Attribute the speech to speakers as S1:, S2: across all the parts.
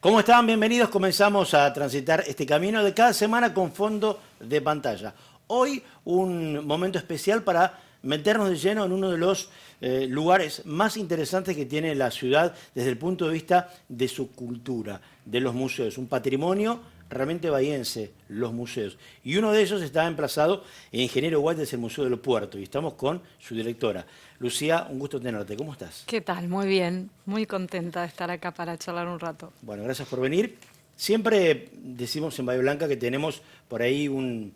S1: ¿Cómo están? Bienvenidos. Comenzamos a transitar este camino de cada semana con fondo de pantalla. Hoy un momento especial para meternos de lleno en uno de los lugares más interesantes que tiene la ciudad desde el punto de vista de su cultura, de los museos. Un patrimonio realmente bahiense, los museos. Y uno de ellos está emplazado en Ingeniero White, es el Museo de los Puertos. Y estamos con su directora. Lucía, un gusto tenerte. ¿Cómo estás?
S2: ¿Qué tal? Muy bien. Muy contenta de estar acá para charlar un rato.
S1: Bueno, gracias por venir. Siempre decimos en Bahía Blanca que tenemos por ahí un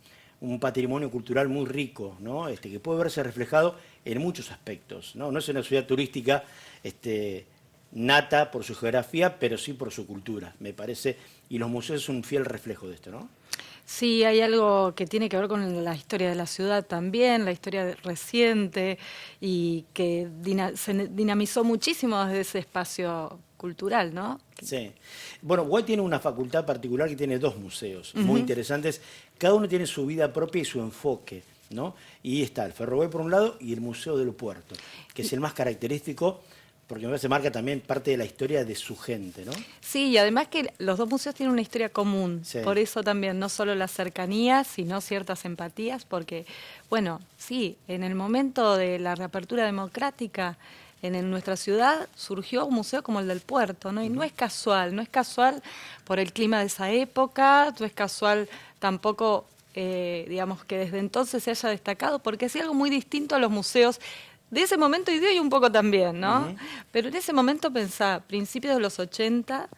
S1: patrimonio cultural muy rico, ¿no? Que puede verse reflejado en muchos aspectos, ¿no? No es una ciudad turística nata por su geografía, pero sí por su cultura, me parece, y los museos son un fiel reflejo de esto, ¿no?
S2: Sí, hay algo que tiene que ver con la historia de la ciudad también, la historia reciente, y que se dinamizó muchísimo desde ese espacio cultural, ¿no?
S1: Sí. Bueno, White tiene una facultad particular que tiene dos museos muy interesantes. Cada uno tiene su vida propia y su enfoque, ¿no? Y está el Ferrobuey por un lado y el Museo de los Puertos, que es el más característico porque me parece marca también parte de la historia de su gente, ¿no?
S2: Sí, y además que los dos museos tienen una historia común. Sí. Por eso también, no solo la cercanía, sino ciertas empatías, porque, bueno, sí, en el momento de la reapertura democrática en nuestra ciudad surgió un museo como el del puerto, ¿no? Y no es casual por el clima de esa época, no es casual tampoco, digamos, que desde entonces se haya destacado, porque hacía algo muy distinto a los museos de ese momento y de hoy un poco también, ¿no? Pero en ese momento pensá, principios de los 80,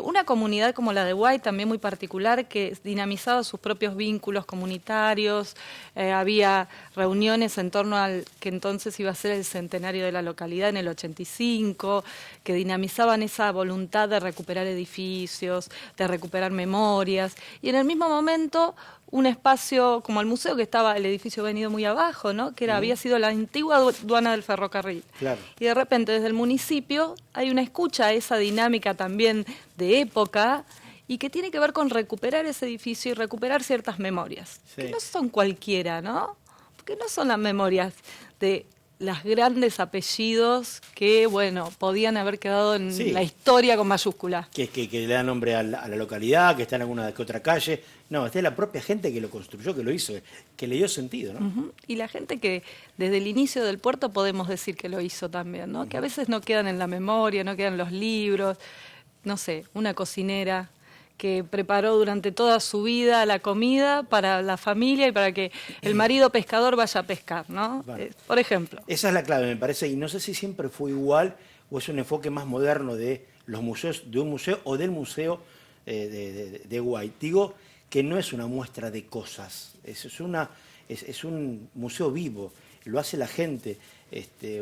S2: una comunidad como la de White, también muy particular, que dinamizaba sus propios vínculos comunitarios, había reuniones en torno al que entonces iba a ser el centenario de la localidad en el 85, que dinamizaban esa voluntad de recuperar edificios, de recuperar memorias, y en el mismo momento un espacio como el museo, que estaba el edificio venido muy abajo, ¿no? Que había sido la antigua aduana del ferrocarril.
S1: Claro.
S2: Y de repente desde el municipio hay una escucha a esa dinámica también de época y que tiene que ver con recuperar ese edificio y recuperar ciertas memorias. Sí. Que no son cualquiera, ¿no? Porque no son las memorias de los grandes apellidos que, bueno, podían haber quedado en la historia con mayúsculas.
S1: Que le da nombre a la localidad, que está en alguna que otra calle. No, esta es la propia gente que lo construyó, que lo hizo, que le dio sentido, ¿no?
S2: Y la gente que desde el inicio del puerto podemos decir que lo hizo también, ¿no? Que a veces no quedan en la memoria, no quedan en los libros. No sé, una cocinera que preparó durante toda su vida la comida para la familia y para que el marido pescador vaya a pescar, ¿no? Bueno, por ejemplo.
S1: Esa es la clave, me parece, y no sé si siempre fue igual o es un enfoque más moderno de los museos, de un museo o del museo de White. Digo que no es una muestra de cosas, es un museo vivo, lo hace la gente.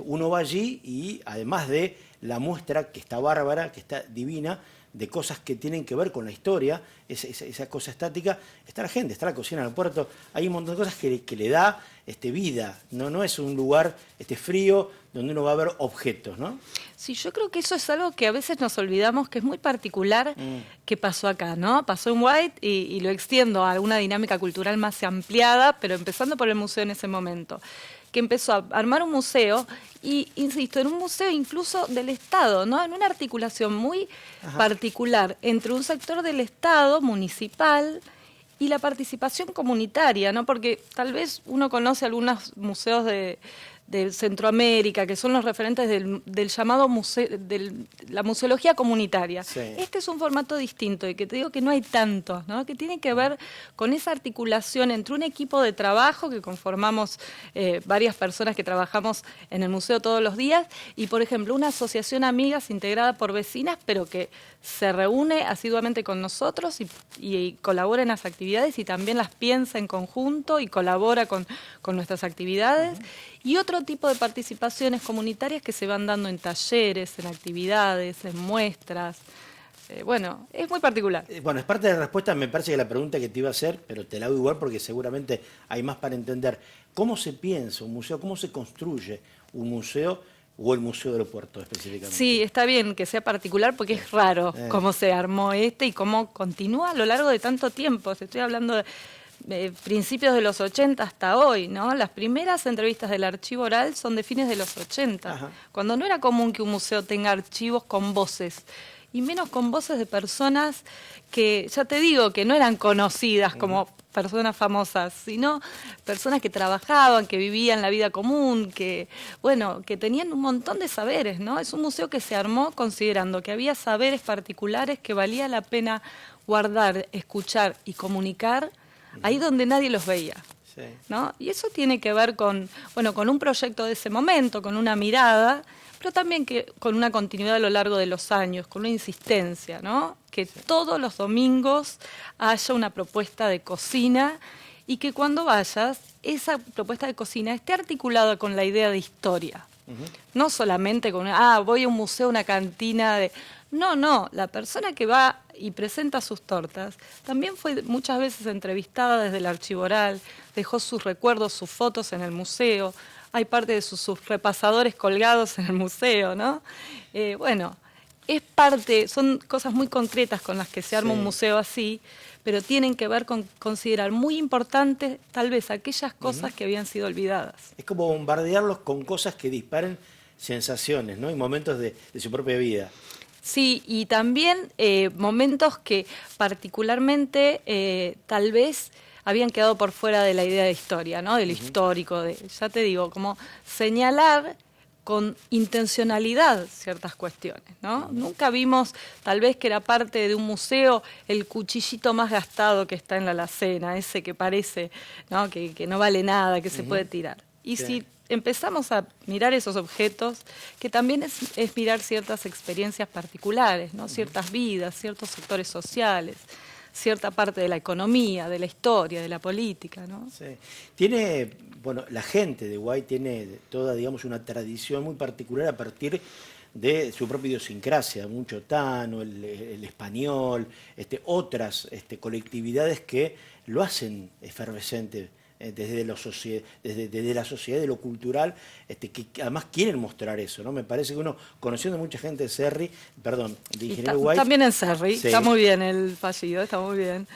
S1: Uno va allí y además de la muestra, que está bárbara, que está divina, de cosas que tienen que ver con la historia, esa cosa estática, está la gente, está la cocina del puerto, hay un montón de cosas que le da vida, no es un lugar frío donde uno va a ver objetos, ¿no?
S2: Sí, yo creo que eso es algo que a veces nos olvidamos, que es muy particular que pasó acá, ¿no? Pasó en White y lo extiendo a una dinámica cultural más ampliada, pero empezando por el museo en ese momento, que empezó a armar un museo y, insisto, en un museo incluso del Estado, ¿no? En una articulación muy particular entre un sector del Estado municipal y la participación comunitaria, ¿no? Porque tal vez uno conoce algunos museos de Centroamérica, que son los referentes del llamado la museología comunitaria. Sí. Este es un formato distinto y que te digo que no hay tantos, ¿no? Que tiene que ver con esa articulación entre un equipo de trabajo que conformamos varias personas que trabajamos en el museo todos los días y, por ejemplo, una asociación amigas integrada por vecinas, pero que se reúne asiduamente con nosotros y colabora en las actividades y también las piensa en conjunto y colabora con nuestras actividades. Y otro tipo de participaciones comunitarias que se van dando en talleres, en actividades, en muestras. Bueno, es muy particular.
S1: Bueno, es parte de la respuesta, me parece que la pregunta que te iba a hacer, pero te la hago igual porque seguramente hay más para entender. ¿Cómo se piensa un museo? ¿Cómo se construye un museo o el Museo de los Puertos específicamente?
S2: Sí, está bien que sea particular porque es raro cómo se armó y cómo continúa a lo largo de tanto tiempo. Estoy hablando de principios de los 80 hasta hoy, ¿no? Las primeras entrevistas del archivo oral son de fines de los 80, cuando no era común que un museo tenga archivos con voces. y menos con voces de personas que, ya te digo, que no eran conocidas como personas famosas, sino personas que trabajaban, que vivían la vida común, que, bueno, que tenían un montón de saberes, ¿no? Es un museo que se armó considerando que había saberes particulares que valía la pena guardar, escuchar y comunicar ahí donde nadie los veía, ¿no? Y eso tiene que ver con, bueno, con un proyecto de ese momento, con una mirada, pero también con una continuidad a lo largo de los años, con una insistencia, ¿no? Que todos los domingos haya una propuesta de cocina y que cuando vayas, esa propuesta de cocina esté articulada con la idea de historia. No solamente con, voy a un museo, una cantina de... No, la persona que va y presenta sus tortas también fue muchas veces entrevistada desde el archivo oral, dejó sus recuerdos, sus fotos en el museo, hay parte de sus repasadores colgados en el museo, ¿no? Bueno, es parte, son cosas muy concretas con las que se arma un museo así, pero tienen que ver con considerar muy importantes tal vez aquellas cosas que habían sido olvidadas.
S1: Es como bombardearlos con cosas que disparen sensaciones, ¿no? Y momentos de su propia vida.
S2: Sí, y también momentos que particularmente tal vez habían quedado por fuera de la idea de historia, ¿no? Del histórico, ya te digo, como señalar con intencionalidad ciertas cuestiones, ¿no? Nunca vimos, tal vez que era parte de un museo, el cuchillito más gastado que está en la alacena, ese que parece, ¿no? Que no vale nada, que se puede tirar. Y si empezamos a mirar esos objetos, que también es mirar ciertas experiencias particulares, ¿no? Ciertas vidas, ciertos sectores sociales, cierta parte de la economía, de la historia, de la política, ¿no?
S1: Sí. Tiene, bueno, la gente de Uruguay tiene toda, digamos, una tradición muy particular a partir de su propia idiosincrasia, un chotano, el español, otras colectividades que lo hacen efervescente desde la sociedad, de lo cultural, que además quieren mostrar eso, ¿no? Me parece que uno, conociendo mucha gente de Cerri, perdón, de Ingeniero White...
S2: También en Cerri, está muy bien el fallido, está muy bien.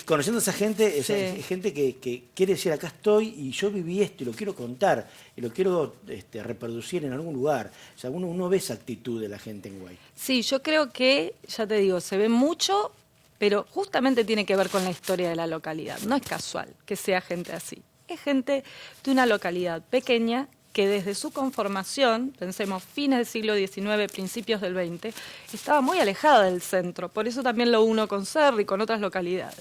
S1: Conociendo a esa gente, es gente que quiere decir, acá estoy y yo viví esto y lo quiero contar, y lo quiero reproducir en algún lugar. O sea, uno ve esa actitud de la gente en Uruguay.
S2: Sí, yo creo que, ya te digo, se ve mucho, pero justamente tiene que ver con la historia de la localidad. No es casual que sea gente así. Es gente de una localidad pequeña que desde su conformación, pensemos fines del siglo XIX, principios del XX, estaba muy alejada del centro. Por eso también lo uno con Cerri y con otras localidades.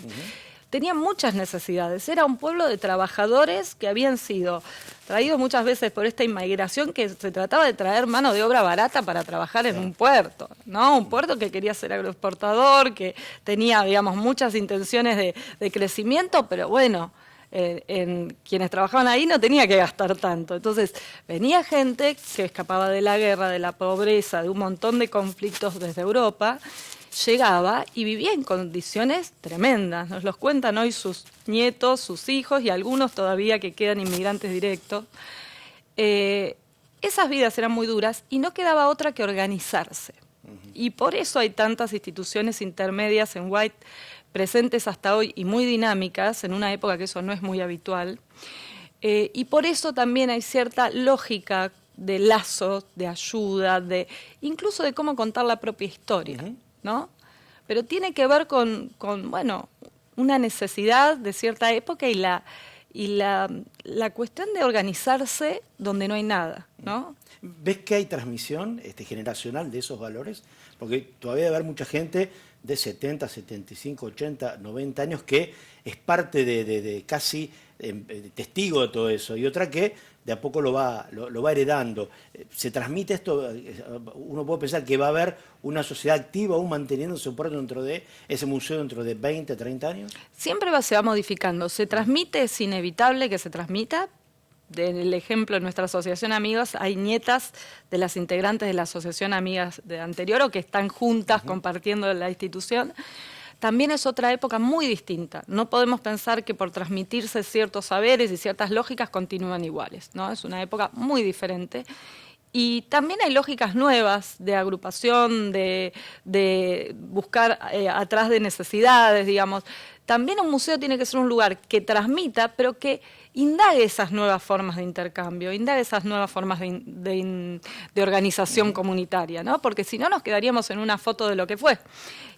S2: Tenía muchas necesidades. Era un pueblo de trabajadores que habían sido traídos muchas veces por esta inmigración, que se trataba de traer mano de obra barata para trabajar en un puerto, ¿no? Un puerto que quería ser agroexportador, que tenía, digamos, muchas intenciones de crecimiento, pero bueno, en quienes trabajaban ahí no tenía que gastar tanto. Entonces venía gente que escapaba de la guerra, de la pobreza, de un montón de conflictos desde Europa, llegaba y vivía en condiciones tremendas. Nos los cuentan hoy sus nietos, sus hijos y algunos todavía que quedan inmigrantes directos. Esas vidas eran muy duras y no quedaba otra que organizarse. Y por eso hay tantas instituciones intermedias en White presentes hasta hoy y muy dinámicas, en una época que eso no es muy habitual. Y por eso también hay cierta lógica de lazos, de ayuda, incluso de cómo contar la propia historia, ¿no? Pero tiene que ver con bueno, una necesidad de cierta época y la cuestión de organizarse donde no hay nada, ¿no?
S1: ¿Ves que hay transmisión generacional de esos valores? Porque todavía debe haber mucha gente de 70, 75, 80, 90 años que es parte de casi testigo de todo eso, y otra que de a poco lo va heredando. ¿Se transmite esto? Uno puede pensar que va a haber una sociedad activa aún manteniéndose un puerto dentro de ese museo dentro de 20, 30 años.
S2: Siempre se va modificando. Se transmite, es inevitable que se transmita. Del ejemplo, en nuestra asociación Amigas hay nietas de las integrantes de la asociación Amigas de anterior o que están juntas compartiendo la institución. También es otra época muy distinta. No podemos pensar que por transmitirse ciertos saberes y ciertas lógicas continúan iguales, ¿no? Es una época muy diferente. Y también hay lógicas nuevas de agrupación, de buscar atrás de necesidades, digamos. también un museo tiene que ser un lugar que transmita, pero que indague esas nuevas formas de intercambio, indague esas nuevas formas de organización comunitaria, ¿no? Porque si no nos quedaríamos en una foto de lo que fue.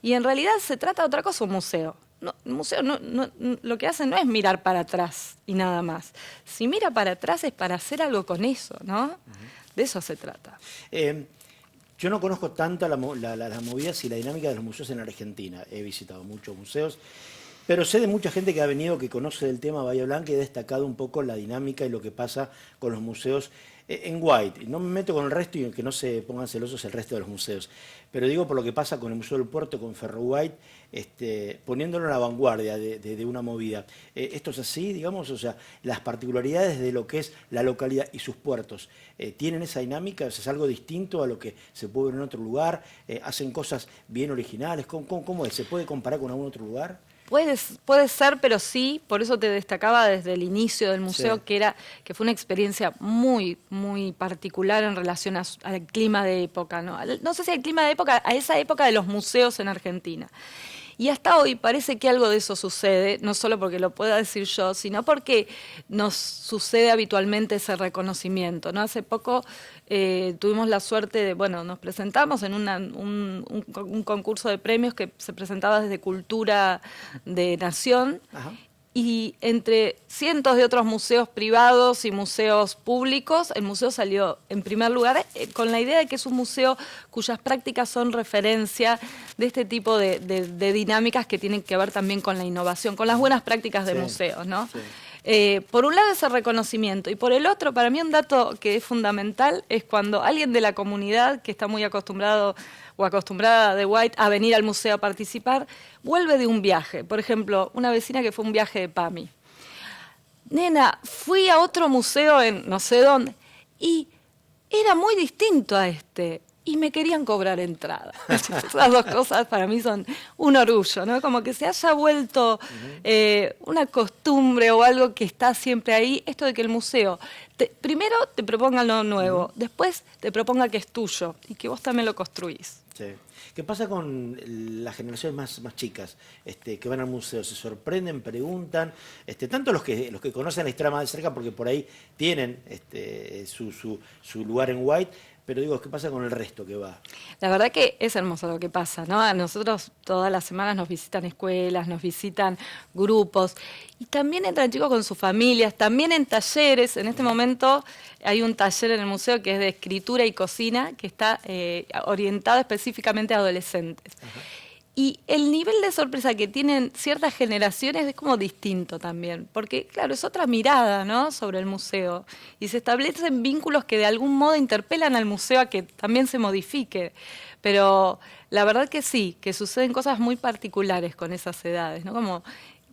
S2: Y en realidad se trata de otra cosa un museo. No, el museo lo que hace no es mirar para atrás y nada más. Si mira para atrás es para hacer algo con eso, ¿no? De eso se trata.
S1: Yo no conozco tanto las movidas y la dinámica de los museos en Argentina. He visitado muchos museos, pero sé de mucha gente que ha venido, que conoce del tema Bahía Blanca y he destacado un poco la dinámica y lo que pasa con los museos en White. No me meto con el resto y que no se pongan celosos el resto de los museos, pero digo por lo que pasa con el Museo del Puerto, con Ferro White, poniéndolo en la vanguardia de una movida. ¿Esto es así, digamos? O sea, las particularidades de lo que es la localidad y sus puertos, ¿tienen esa dinámica? ¿Es algo distinto a lo que se puede ver en otro lugar? ¿Hacen cosas bien originales? ¿Cómo es? ¿Se puede comparar con algún otro lugar?
S2: Puede ser, pero sí, por eso te destacaba desde el inicio del museo, sí, que fue una experiencia muy, muy particular en relación al clima de época, ¿no? No sé si al clima de época, a esa época de los museos en Argentina. Y hasta hoy parece que algo de eso sucede, no solo porque lo pueda decir yo, sino porque nos sucede habitualmente ese reconocimiento, ¿no? Hace poco tuvimos la suerte de, nos presentamos en un concurso de premios que se presentaba desde Cultura de Nación. Ajá. Y entre cientos de otros museos privados y museos públicos, el museo salió en primer lugar con la idea de que es un museo cuyas prácticas son referencia de este tipo de dinámicas que tienen que ver también con la innovación, con las buenas prácticas de museos, ¿no? Sí. Por un lado ese reconocimiento y por el otro, para mí un dato que es fundamental es cuando alguien de la comunidad que está muy acostumbrado o acostumbrada de White a venir al museo a participar, vuelve de un viaje. Por ejemplo, una vecina que fue un viaje de PAMI. Nena, fui a otro museo en no sé dónde y era muy distinto a este. Y me querían cobrar entrada. Esas dos cosas para mí son un orgullo, ¿no? Como que se haya vuelto una costumbre o algo que está siempre ahí. Esto de que el museo primero te proponga lo nuevo, después te proponga que es tuyo y que vos también lo construís.
S1: Sí. ¿Qué pasa con las generaciones más chicas que van al museo? ¿Se sorprenden, preguntan? Tanto los que conocen la historia más de cerca, porque por ahí tienen su lugar en White, pero digo, ¿qué pasa con el resto que va?
S2: La verdad que es hermoso lo que pasa, ¿no? A nosotros todas las semanas nos visitan escuelas, nos visitan grupos, y también entran chicos con sus familias, también en talleres. En este momento hay un taller en el museo que es de escritura y cocina, que está orientado específicamente a adolescentes. Ajá. Y el nivel de sorpresa que tienen ciertas generaciones es como distinto también, porque claro, es otra mirada, ¿no?, sobre el museo, y se establecen vínculos que de algún modo interpelan al museo a que también se modifique, pero la verdad que sí, que suceden cosas muy particulares con esas edades, ¿no?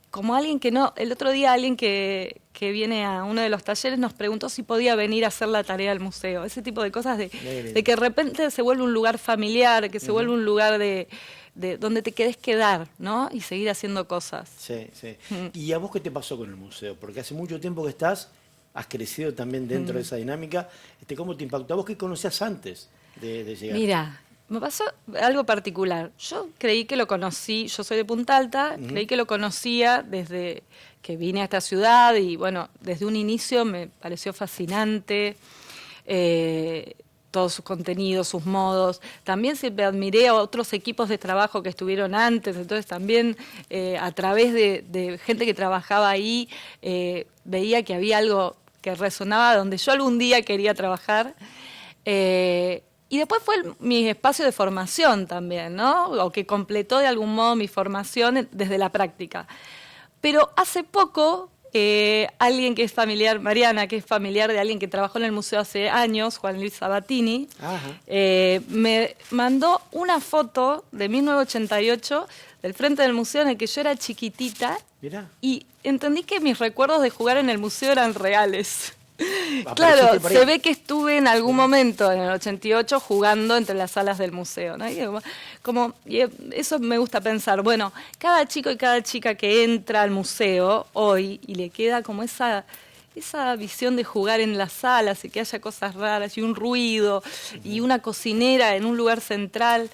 S2: Como alguien que no, el otro día alguien que viene a uno de los talleres nos preguntó si podía venir a hacer la tarea al museo, ese tipo de cosas de que de repente se vuelve un lugar familiar, que se vuelve un lugar de donde te querés quedar, ¿no? Y seguir haciendo cosas.
S1: Sí, sí. ¿Y a vos qué te pasó con el museo? Porque hace mucho tiempo que estás, has crecido también dentro de esa dinámica. ¿Cómo te impactó? ¿A vos qué conocías antes de llegar?
S2: Mira, me pasó algo particular. Yo creí que lo conocí, yo soy de Punta Alta, creí que lo conocía desde que vine a esta ciudad y desde un inicio me pareció fascinante. Todos sus contenidos, sus modos. También siempre admiré a otros equipos de trabajo que estuvieron antes, entonces también a través de gente que trabajaba ahí veía que había algo que resonaba donde yo algún día quería trabajar. Y después fue mi espacio de formación también, ¿no? O que completó de algún modo mi formación desde la práctica. Pero hace poco alguien que es familiar, Mariana, que es familiar de alguien que trabajó en el museo hace años, Juan Luis Sabatini, me mandó una foto de 1988 del frente del museo en el que yo era chiquitita. Mirá. Y entendí que mis recuerdos de jugar en el museo eran reales. Claro, se ve que estuve en algún momento, en el 88, jugando entre las salas del museo, ¿no? Y eso me gusta pensar. Cada chico y cada chica que entra al museo hoy y le queda como esa esa visión de jugar en las salas y que haya cosas raras y un ruido y una cocinera en un lugar central.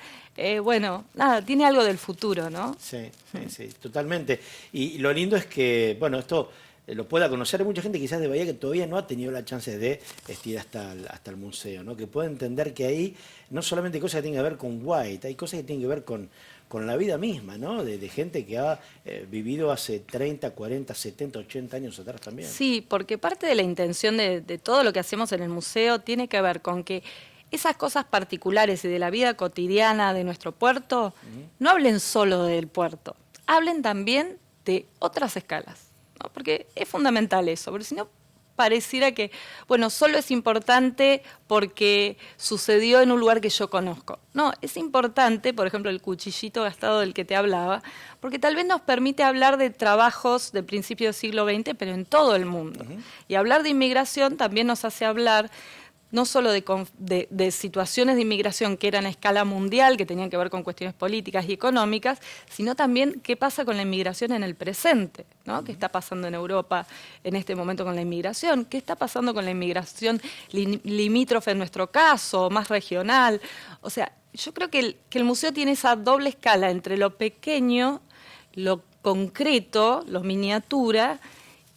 S2: Bueno, nada, tiene algo del futuro, ¿no?
S1: Sí, sí, totalmente. Y lo lindo es que, bueno, esto lo pueda conocer. Hay mucha gente quizás de Bahía que todavía no ha tenido la chance de ir hasta el museo, ¿no? Que pueda entender que ahí no solamente hay cosas que tienen que ver con White, hay cosas que tienen que ver con la vida misma, ¿no? De gente que ha vivido hace 30, 40, 70, 80 años atrás también.
S2: Sí, porque parte de la intención de todo lo que hacemos en el museo tiene que ver con que esas cosas particulares y de la vida cotidiana de nuestro puerto no hablen solo del puerto, hablen también de otras escalas, ¿no? Porque es fundamental eso, porque si no pareciera que, bueno, solo es importante porque sucedió en un lugar que yo conozco. No, es importante, por ejemplo, el cuchillito gastado del que te hablaba, porque tal vez nos permite hablar de trabajos del principio del siglo XX, pero en todo el mundo. Y hablar de inmigración también nos hace hablar no solo de situaciones de inmigración que eran a escala mundial, que tenían que ver con cuestiones políticas y económicas, sino también qué pasa con la inmigración en el presente, ¿no? ¿Qué está pasando en Europa en este momento con la inmigración? ¿Qué está pasando con la inmigración limítrofe en nuestro caso, más regional? O sea, yo creo que el museo tiene esa doble escala entre lo pequeño, lo concreto, lo miniatura,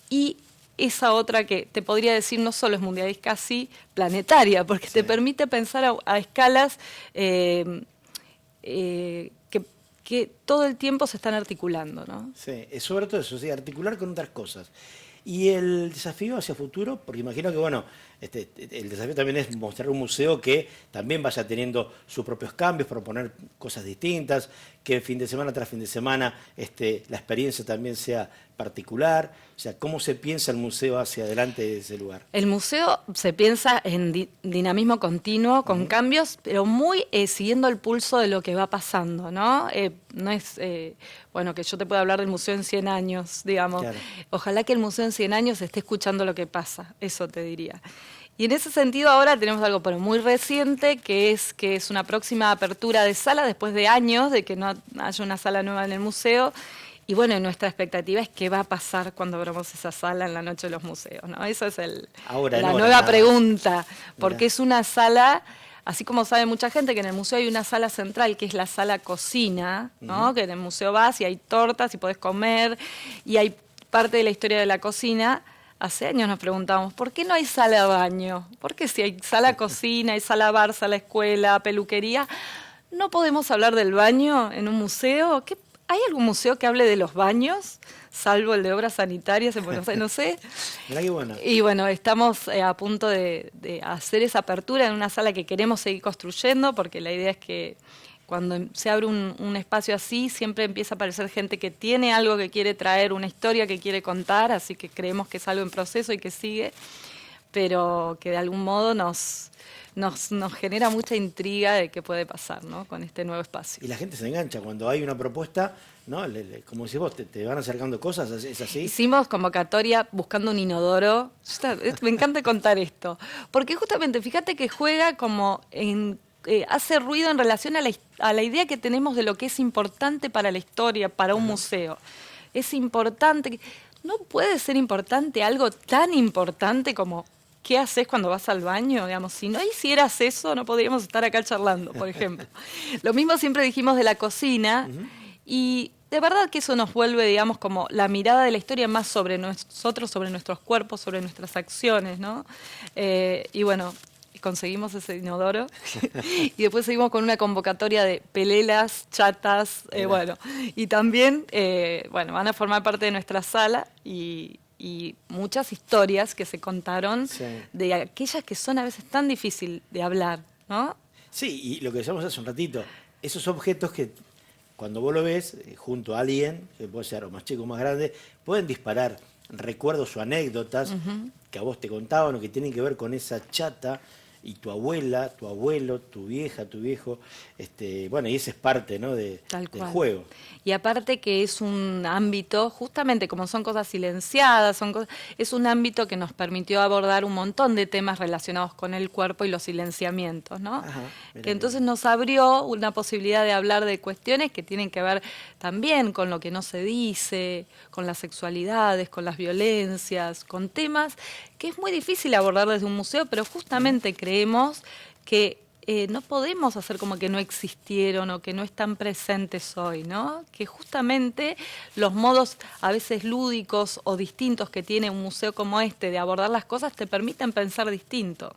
S2: y esa otra que te podría decir no solo es mundial, es casi planetaria, porque te permite pensar a escalas que todo el tiempo se están articulando, ¿no?
S1: Sí, sobre todo eso, sí, articular con otras cosas. Y el desafío hacia futuro, porque imagino que, bueno, el desafío también es mostrar un museo que también vaya teniendo sus propios cambios, proponer cosas distintas, que fin de semana tras fin de semana la experiencia también sea particular. O sea, ¿cómo se piensa el museo hacia adelante de ese lugar?
S2: El museo se piensa en dinamismo continuo, con cambios, pero muy siguiendo el pulso de lo que va pasando, ¿no? No es, bueno, que yo te pueda hablar del museo en 100 años, digamos. Claro. Ojalá que el museo en 100 años esté escuchando lo que pasa, eso te diría. Y en ese sentido ahora tenemos algo pero muy reciente, que es una próxima apertura de sala después de años de que no haya una sala nueva en el museo. Y bueno, nuestra expectativa es qué va a pasar cuando abramos esa sala en la Noche de los Museos, ¿no? Esa es la nueva pregunta, porque es una sala, así como sabe mucha gente que en el museo hay una sala central, que es la sala cocina, ¿no? Que en el museo vas y hay tortas y podés comer, y hay parte de la historia de la cocina. Hace años nos preguntábamos, ¿por qué no hay sala baño? ¿Por qué si hay sala cocina, hay sala bar, sala escuela, peluquería, no podemos hablar del baño en un museo? ¿Hay algún museo que hable de los baños, salvo el de obras sanitarias en Buenos Aires? No sé.
S1: Mirá qué bueno.
S2: Y bueno, estamos a punto de hacer esa apertura en una sala que queremos seguir construyendo, porque la idea es que cuando se abre un espacio así, siempre empieza a aparecer gente que tiene algo que quiere traer, una historia que quiere contar, así que creemos que es algo en proceso y que sigue, pero que de algún modo nos genera mucha intriga de qué puede pasar, ¿no? Con este nuevo espacio.
S1: Y la gente se engancha cuando hay una propuesta, ¿no? Como decís vos, te van acercando cosas, ¿es así?
S2: Hicimos convocatoria buscando un inodoro. Me encanta contar esto, porque justamente, fíjate que juega como hace ruido en relación a la idea que tenemos de lo que es importante para la historia, para un museo. Es importante, no puede ser importante algo tan importante como ¿qué haces cuando vas al baño? Digamos, si no hicieras eso, no podríamos estar acá charlando, por ejemplo. Lo mismo siempre dijimos de la cocina, y de verdad que eso nos vuelve, digamos, como la mirada de la historia más sobre nosotros, sobre nuestros cuerpos, sobre nuestras acciones, ¿no? Y bueno, conseguimos ese inodoro y después seguimos con una convocatoria de pelelas, chatas, bueno, y también, bueno, van a formar parte de nuestra sala y muchas historias que se contaron de aquellas que son a veces tan difíciles de hablar, ¿no?
S1: Sí, y lo que decíamos hace un ratito, esos objetos que cuando vos lo ves junto a alguien, que puede ser o más chico o más grande, pueden disparar recuerdos o anécdotas que a vos te contaban o que tienen que ver con esa chata y tu abuela, tu abuelo, tu vieja, tu viejo, bueno, y esa es parte, ¿no? del juego.
S2: Y aparte que es un ámbito, justamente como son cosas silenciadas, es un ámbito que nos permitió abordar un montón de temas relacionados con el cuerpo y los silenciamientos, ¿no?
S1: Ajá,
S2: que entonces nos abrió una posibilidad de hablar de cuestiones que tienen que ver también con lo que no se dice, con las sexualidades, con las violencias, con temas que es muy difícil abordar desde un museo, pero justamente creemos que no podemos hacer como que no existieron o que no están presentes hoy, ¿no? Que justamente los modos a veces lúdicos o distintos que tiene un museo como este de abordar las cosas te permiten pensar distinto.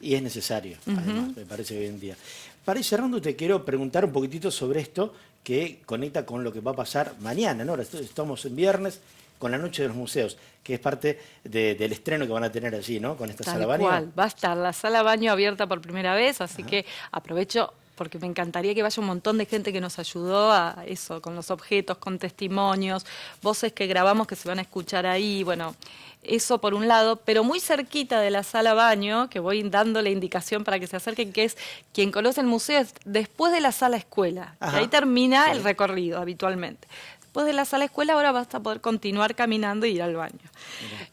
S1: Y es necesario, además, me parece hoy en día. Para ir cerrando, te quiero preguntar un poquitito sobre esto que conecta con lo que va a pasar mañana, ¿no? Ahora estamos en viernes, con la Noche de los Museos, que es parte del estreno que van a tener allí, ¿no? Con esta sala baño.
S2: Tal cual, va a estar la sala baño abierta por primera vez, así que aprovecho porque me encantaría que vaya un montón de gente que nos ayudó a eso, con los objetos, con testimonios, voces que grabamos que se van a escuchar ahí, bueno, eso por un lado, pero muy cerquita de la sala baño, que voy dándole indicación para que se acerquen, que es quien conoce el museo, es después de la sala escuela, que ahí termina el recorrido habitualmente. Después de la sala escuela ahora vas a poder continuar caminando y ir al baño.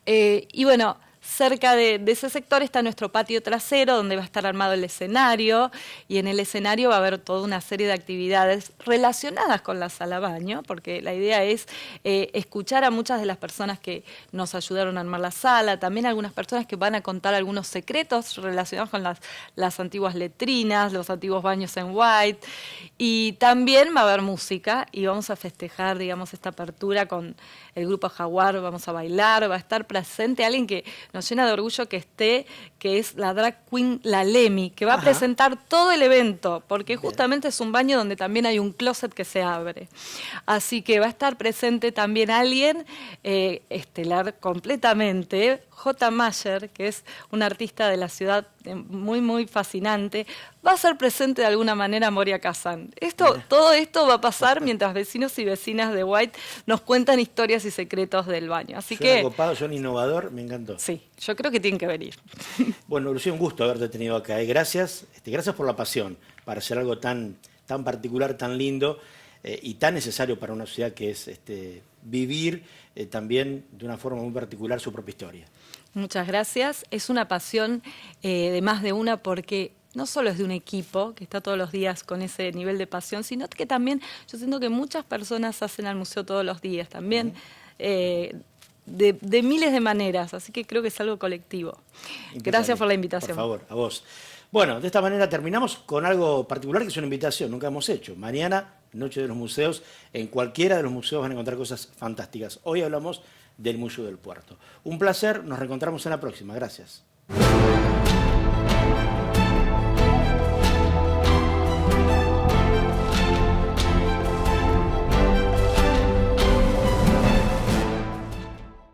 S2: Y bueno, cerca de ese sector está nuestro patio trasero, donde va a estar armado el escenario, y en el escenario va a haber toda una serie de actividades relacionadas con la sala baño, porque la idea es escuchar a muchas de las personas que nos ayudaron a armar la sala, también algunas personas que van a contar algunos secretos relacionados con las antiguas letrinas, los antiguos baños en White, y también va a haber música, y vamos a festejar, digamos, esta apertura con el grupo Jaguar, vamos a bailar, va a estar presente alguien que nos llena de orgullo que esté, que es la drag queen La Lemi, que va a presentar todo el evento, porque justamente es un baño donde también hay un closet que se abre. Así que va a estar presente también alguien estelar completamente, J. Mayer, que es un artista de la ciudad muy, muy fascinante, va a ser presente de alguna manera Moria Kazan. Todo esto va a pasar mientras vecinos y vecinas de White nos cuentan historias y secretos del baño. Así
S1: Suena copado, suena innovador, me encantó.
S2: Sí, yo creo que tienen que venir.
S1: Bueno, Lucía, un gusto haberte tenido acá. Gracias, gracias por la pasión para hacer algo tan particular, tan lindo y tan necesario para una ciudad que es vivir también de una forma muy particular su propia historia.
S2: Muchas gracias. Es una pasión de más de una porque no solo es de un equipo que está todos los días con ese nivel de pasión, sino que también yo siento que muchas personas hacen al museo todos los días también. De miles de maneras, así que creo que es algo colectivo. Gracias por la invitación.
S1: Por favor, a vos. Bueno, de esta manera terminamos con algo particular que es una invitación, nunca hemos hecho. Mañana, Noche de los Museos, en cualquiera de los museos van a encontrar cosas fantásticas. Hoy hablamos del Museo del Puerto. Un placer, nos reencontramos en la próxima. Gracias.